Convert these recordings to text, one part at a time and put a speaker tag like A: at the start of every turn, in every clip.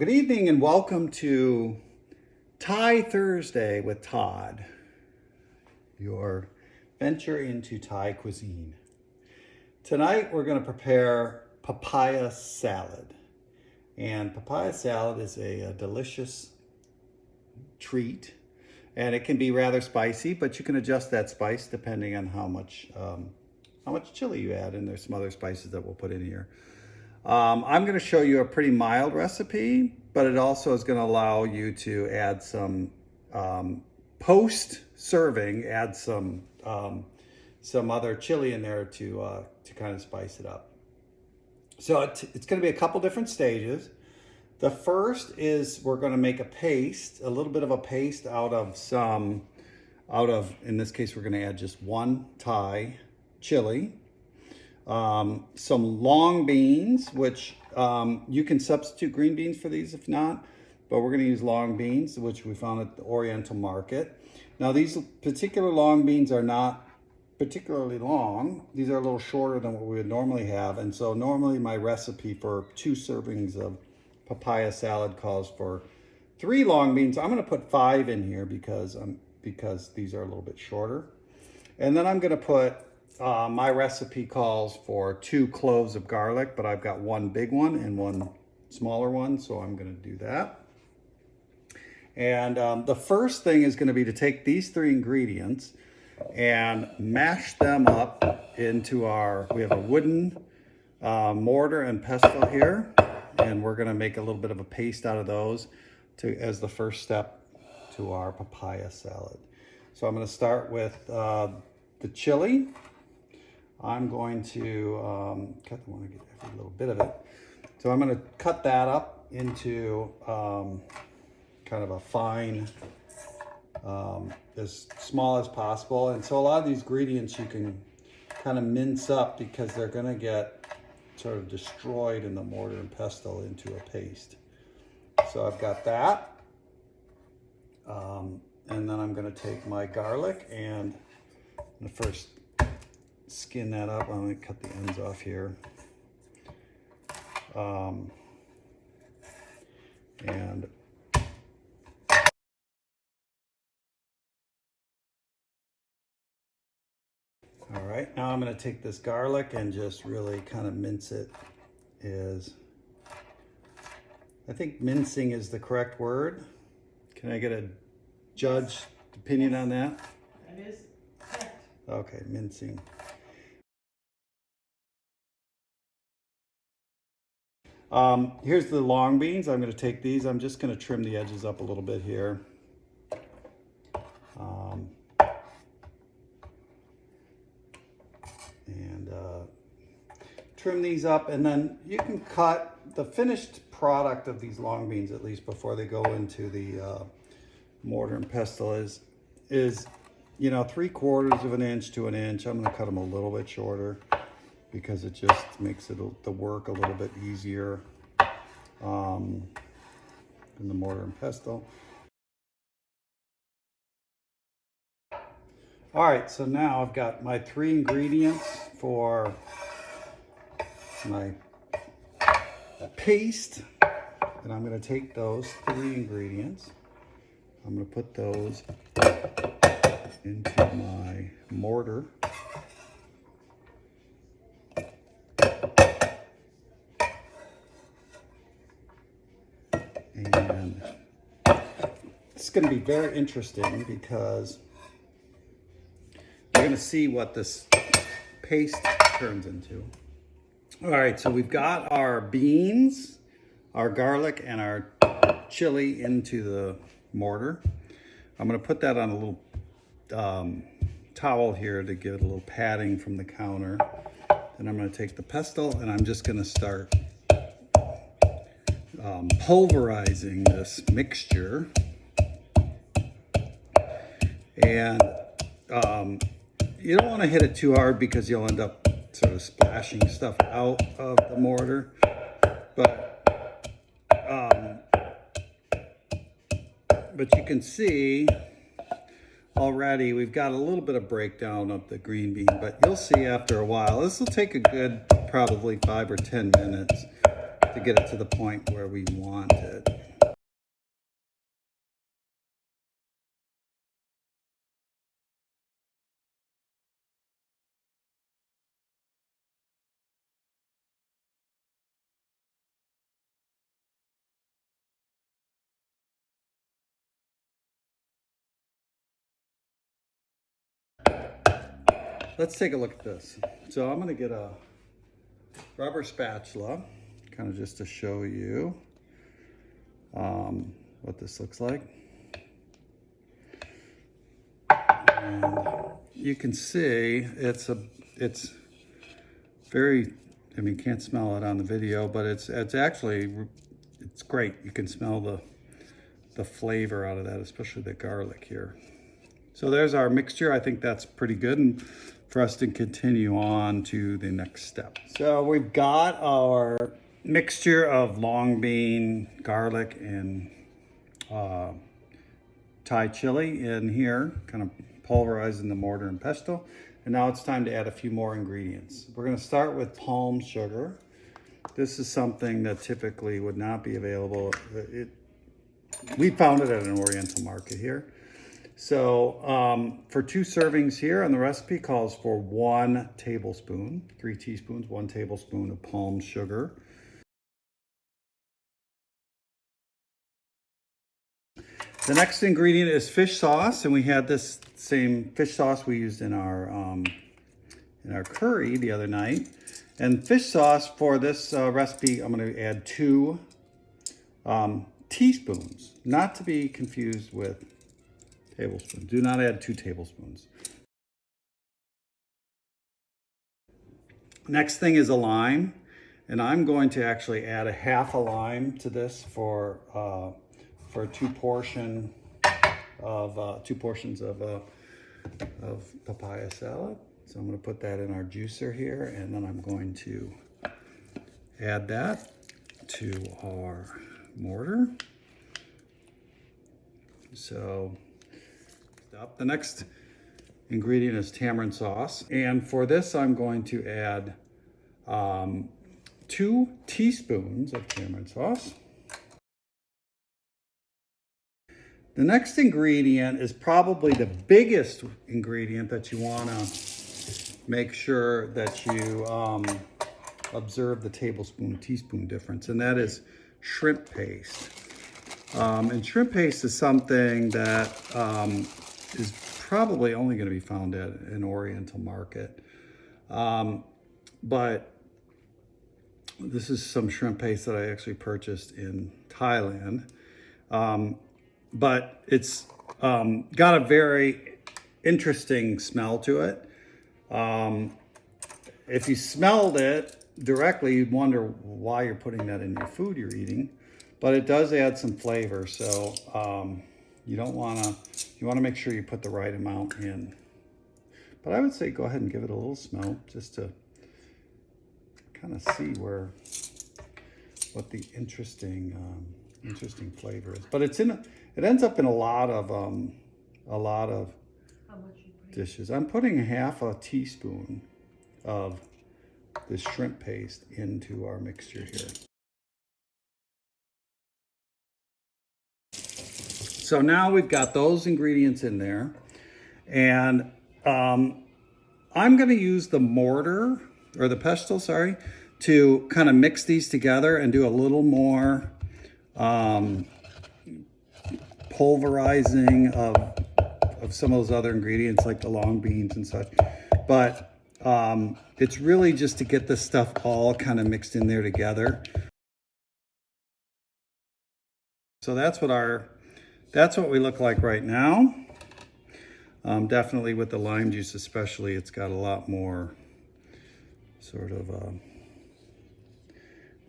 A: Good evening and welcome to Thai Thursday with Todd, your venture into Thai cuisine. Tonight we're going to prepare papaya salad. And papaya salad is a delicious treat, and it can be rather spicy, but you can adjust that spice depending on how much chili you add, and there's some other spices that we'll put in here. I'm going to show you a pretty mild recipe, but it also is going to allow you to add some post-serving, add some other chili in there to kind of spice it up. So it's going to be a couple different stages. The first is we're going to make a paste, a little bit of a paste out of, in this case, we're going to add just one Thai chili. Some long beans, which you can substitute green beans for these if not, but we're going to use long beans, which we found at the Oriental Market. Now these particular long beans are not particularly long. These are a little shorter than what we would normally have, and so normally my recipe for 2 servings of papaya salad calls for 3 long beans. I'm going to put 5 in here because these are a little bit shorter. And then I'm going to put my recipe calls for 2 cloves of garlic, but I've got 1 big one and 1 smaller one, so I'm going to do that. And the first thing is going to be to take these 3 ingredients and mash them up into we have a wooden mortar and pestle here, and we're going to make a little bit of a paste out of those as the first step to our papaya salad. So I'm going to start with the chili. I'm going to I want to get every little bit of it. So I'm going to cut that up into kind of a fine, as small as possible. And so a lot of these ingredients you can kind of mince up because they're going to get sort of destroyed in the mortar and pestle into a paste. So I've got that. And then I'm going to take my garlic and I'm going to first skin that up. I'm going to cut the ends off here. And all right, now I'm going to take this garlic and just really kind of mince it. I think mincing is the correct word. Can I get a judge opinion on that?
B: That is correct.
A: Okay, mincing. Here's the long beans. I'm going to take these. I'm just going to trim the edges up a little bit here. Trim these up, and then you can cut the finished product of these long beans, at least before they go into the mortar and pestle, is 3/4 of an inch to an inch. I'm going to cut them a little bit shorter because it just makes the work a little bit easier in the mortar and pestle. All right, so now I've got my 3 ingredients for my paste, and I'm going to take those 3 ingredients. I'm going to put those into my mortar. And it's going to be very interesting because you're going to see what this paste turns into. All right, so we've got our beans, our garlic, and our chili into the mortar. I'm going to put that on a little towel here to give it a little padding from the counter. Then I'm going to take the pestle and I'm just going to start pulverizing this mixture. And you don't want to hit it too hard because you'll end up sort of splashing stuff out of the mortar. But you can see already we've got a little bit of breakdown of the green bean, but you'll see after a while, this will take a good probably 5 or 10 minutes to get it to the point where we want it. Let's take a look at this. So I'm gonna get a rubber spatula, kind of just to show you what this looks like. And you can see it's very, I mean, can't smell it on the video, but it's great. You can smell the flavor out of that, especially the garlic here. So there's our mixture. I think that's pretty good, and for us to continue on to the next step. So we've got our mixture of long bean, garlic, and Thai chili in here, kind of pulverized in the mortar and pestle. And now it's time to add a few more ingredients. We're gonna start with palm sugar. This is something that typically would not be available. We found it at an Oriental market here. So for 2 servings here, and the recipe calls for 1 tablespoon, 3 teaspoons, 1 tablespoon of palm sugar. The next ingredient is fish sauce, and we had this same fish sauce we used in our curry the other night. And fish sauce for this recipe, I'm going to add 2 teaspoons, not to be confused with tablespoons. Do not add 2 tablespoons. Next thing is a lime, and I'm going to actually add a half a lime to this for 2 portions of papaya salad. So I'm going to put that in our juicer here, and then I'm going to add that to our mortar. So the next ingredient is tamarind sauce. And for this, I'm going to add 2 teaspoons of tamarind sauce. The next ingredient is probably the biggest ingredient that you want to make sure that you observe the tablespoon-teaspoon difference, and that is shrimp paste. And shrimp paste is something that is probably only going to be found at an Oriental market. But this is some shrimp paste that I actually purchased in Thailand. But it's got a very interesting smell to it. If you smelled it directly, you'd wonder why you're putting that in your food you're eating. But it does add some flavor, so you want to make sure you put the right amount in. But I would say go ahead and give it a little smell, just to kind of see what the interesting flavor is. But it ends up in a lot of dishes. I'm putting half a teaspoon of this shrimp paste into our mixture here. So now we've got those ingredients in there, and I'm going to use the mortar, or the pestle, sorry, to kind of mix these together and do a little more pulverizing of some of those other ingredients like the long beans and such. But it's really just to get this stuff all kind of mixed in there together. So that's what we look like right now. Definitely with the lime juice especially, it's got a lot more sort of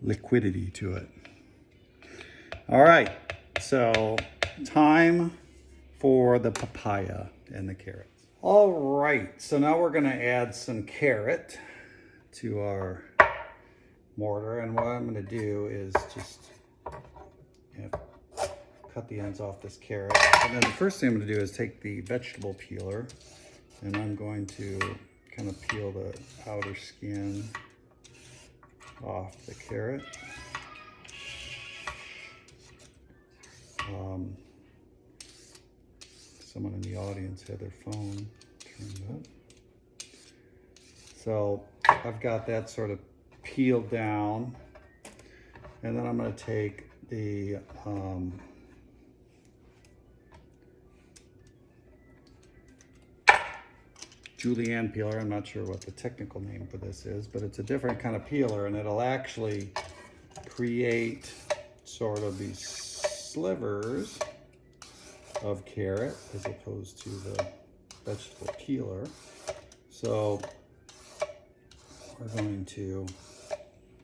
A: liquidity to it. All right, so time for the papaya and the carrots. All right, so now we're gonna add some carrot to our mortar, and what I'm gonna do is just cut the ends off this carrot. And then the first thing I'm gonna do is take the vegetable peeler, and I'm going to kind of peel the outer skin off the carrot. someone in the audience had their phone turned up. So I've got that sort of peeled down. And then I'm going to take the julienne peeler. I'm not sure what the technical name for this is, but it's a different kind of peeler, and it'll actually create sort of these slivers of carrot as opposed to the vegetable peeler. So we're going to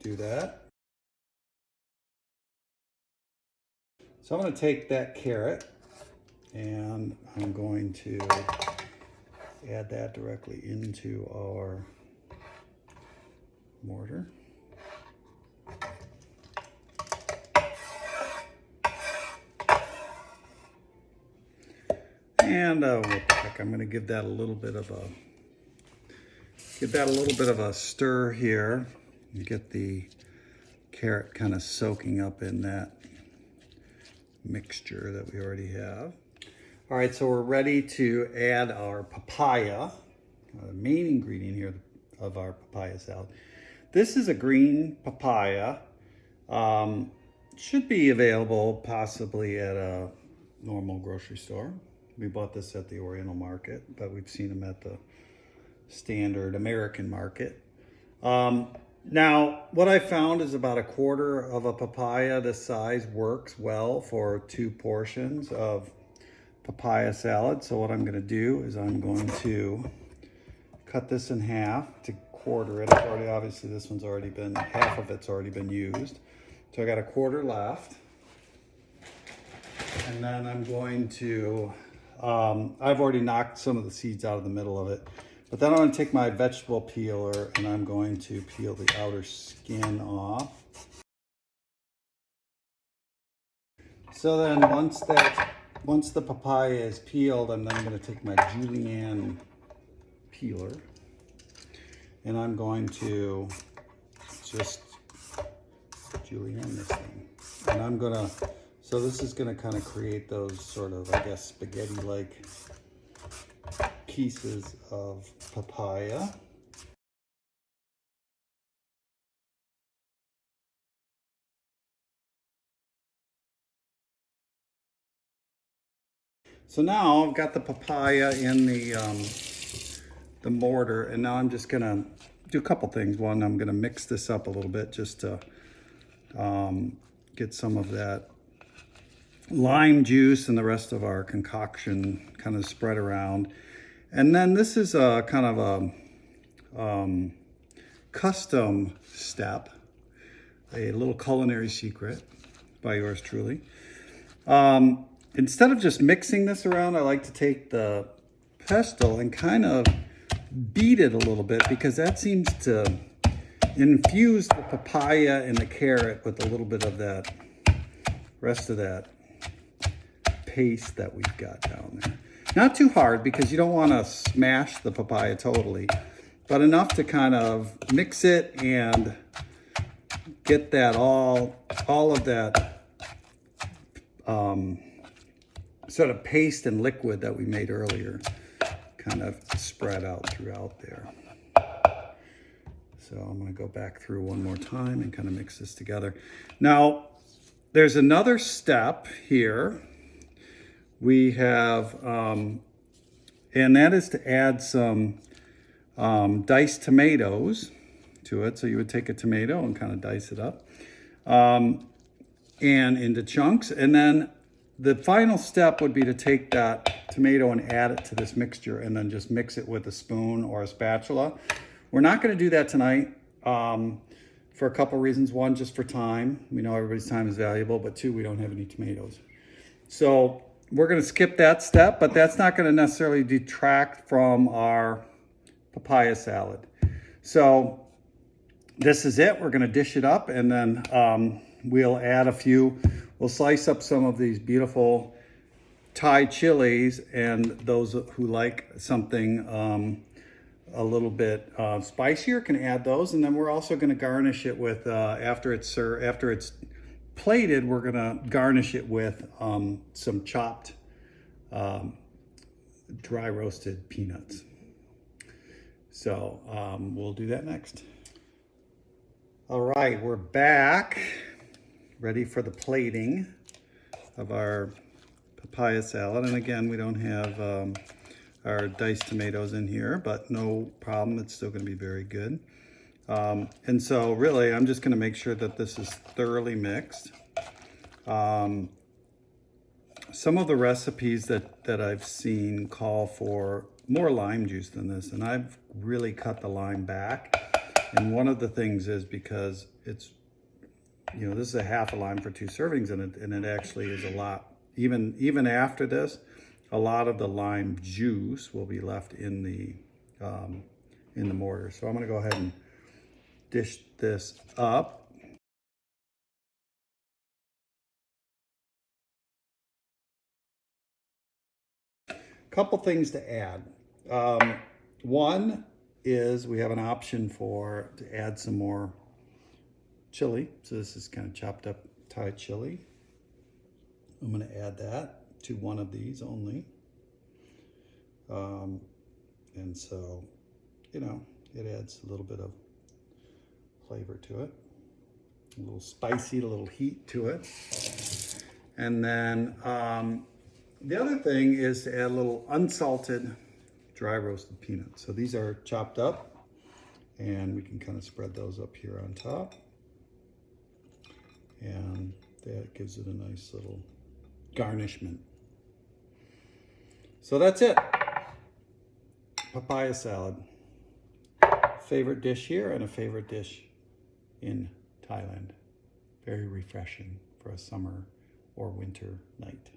A: do that. So I'm going to take that carrot and I'm going to add that directly into our mortar. And I'm going to give that a little bit of a stir here. You get the carrot kind of soaking up in that mixture that we already have. All right, so we're ready to add our papaya, the main ingredient here of our papaya salad. This is a green papaya. Should be available possibly at a normal grocery store. We bought this at the Oriental Market, but we've seen them at the standard American market. Now, what I found is about 1/4 of a papaya this size works well for 2 portions of papaya salad. So what I'm going to do is I'm going to cut this in half to quarter it. It's already, obviously this one's already been, half of it's already been used. So I got 1/4 left. And then I'm going to, I've already knocked some of the seeds out of the middle of it. But then I'm going to take my vegetable peeler and I'm going to peel the outer skin off. So then once the papaya is peeled, I'm then going to take my julienne peeler and I'm going to just julienne this thing. And I'm going to, so this is going to kind of create those sort of, I guess, spaghetti-like pieces of papaya. So now I've got the papaya in the mortar, and now I'm just gonna do a couple things. One, I'm gonna mix this up a little bit just to get some of that lime juice and the rest of our concoction kind of spread around. And then this is a kind of a custom step, a little culinary secret by yours truly. Instead of just mixing this around, I like to take the pestle and kind of beat it a little bit because that seems to infuse the papaya and the carrot with a little bit of that rest of that paste that we've got down there. Not too hard because you don't want to smash the papaya totally, but enough to kind of mix it and get that all of that sort of paste and liquid that we made earlier kind of spread out throughout there. So I'm going to go back through one more time and kind of mix this together. Now, there's another step here. We have, and that is to add some diced tomatoes to it. So you would take a tomato and kind of dice it up and into chunks. And then the final step would be to take that tomato and add it to this mixture and then just mix it with a spoon or a spatula. We're not going to do that tonight for a couple reasons. One, just for time. We know everybody's time is valuable, but 2, we don't have any tomatoes. So we're going to skip that step, but that's not going to necessarily detract from our papaya salad. So this is it. We're going to dish it up, and then we'll add we'll slice up some of these beautiful Thai chilies, and those who like something a little bit spicier can add those. And then we're also going to garnish it with, after it's plated, we're gonna garnish it with some chopped dry roasted peanuts. So we'll do that next. All right, we're back, ready for the plating of our papaya salad. And again, we don't have our diced tomatoes in here, but no problem, it's still gonna be very good. And so really, I'm just gonna make sure that this is thoroughly mixed. Some of the recipes that I've seen call for more lime juice than this, and I've really cut the lime back. And one of the things is because it's, you know, this is a half a lime for 2 servings, and it actually is a lot. Even after this, a lot of the lime juice will be left in the mortar. So I'm gonna go ahead and dish this up. Couple things to add. One is we have an option to add some more chili. So this is kind of chopped up Thai chili. I'm going to add that to one of these only. And so, you know, it adds a little bit of flavor to it. A little spicy, a little heat to it. And then the other thing is to add a little unsalted dry roasted peanuts. So these are chopped up, and we can kind of spread those up here on top. And that gives it a nice little garnishment. So that's it. Papaya salad. Favorite dish here and a favorite dish in Thailand. Very refreshing for a summer or winter night.